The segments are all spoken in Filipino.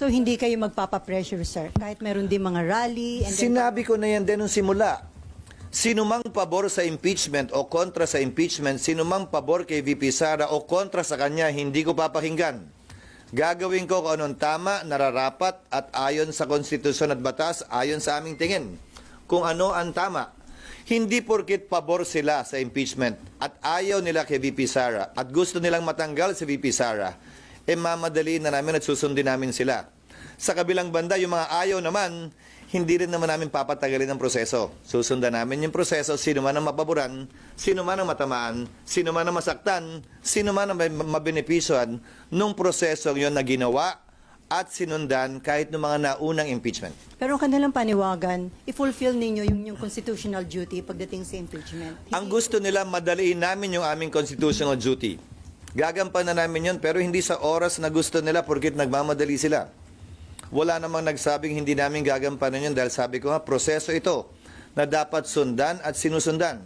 So hindi kayo magpapapressure, sir, kahit meron din mga rally and then Sinabi ko na yan din nung simula. Sino mang pabor sa impeachment o kontra sa impeachment, sino mang pabor kay VP Sara o kontra sa kanya, hindi ko papakinggan. Gagawin ko kung anong tama, nararapat at ayon sa konstitusyon at batas, ayon sa aming tingin. Kung ano ang tama. Hindi porkit pabor sila sa impeachment at ayaw nila kay VP Sara at gusto nilang matanggal si VP Sara, mamadali na namin at susundin namin sila. Sa kabilang banda, yung mga ayaw naman, hindi rin naman namin papatagalin ang proseso. Susundan namin yung proseso, sino man ang mapaboran, sino man ang matamaan, sino man ang masaktan, sino man ang mabenepisyohan nung proseso yon na ginawa at sinundan kahit ng mga naunang impeachment. pero ang kanilang paniwagan, i-fulfill ninyo yung constitutional duty pagdating sa impeachment. Ang gusto nila, madaliin namin yung aming constitutional duty. Gagampanan namin yun, pero hindi sa oras na gusto nila porkit nagmamadali sila. Wala namang nagsabing hindi namin gagampanan yun dahil sabi ko nga, proseso ito na dapat sundan at sinusundan.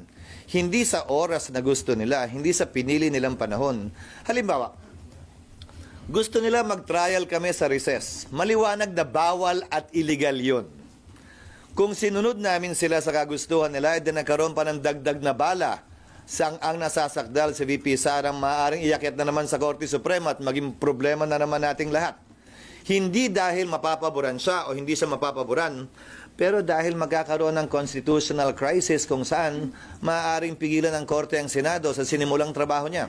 Hindi sa oras na gusto nila, hindi sa pinili nilang panahon. Halimbawa, gusto nila mag-trial kami sa recess. Maliwanag na bawal at illegal yun. Kung sinunod namin sila sa kagustuhan nila, edi nagkaroon pa ng dagdag na bala ang nasasakdal si VP Sara, maaaring iyakyat na naman sa Korte Suprema at maging problema na naman nating lahat. Hindi dahil mapapaboran siya o hindi siya mapapaboran, pero dahil magkakaroon ng constitutional crisis kung saan maaaring pigilan ng Korte ang Senado sa sinimulang trabaho niya.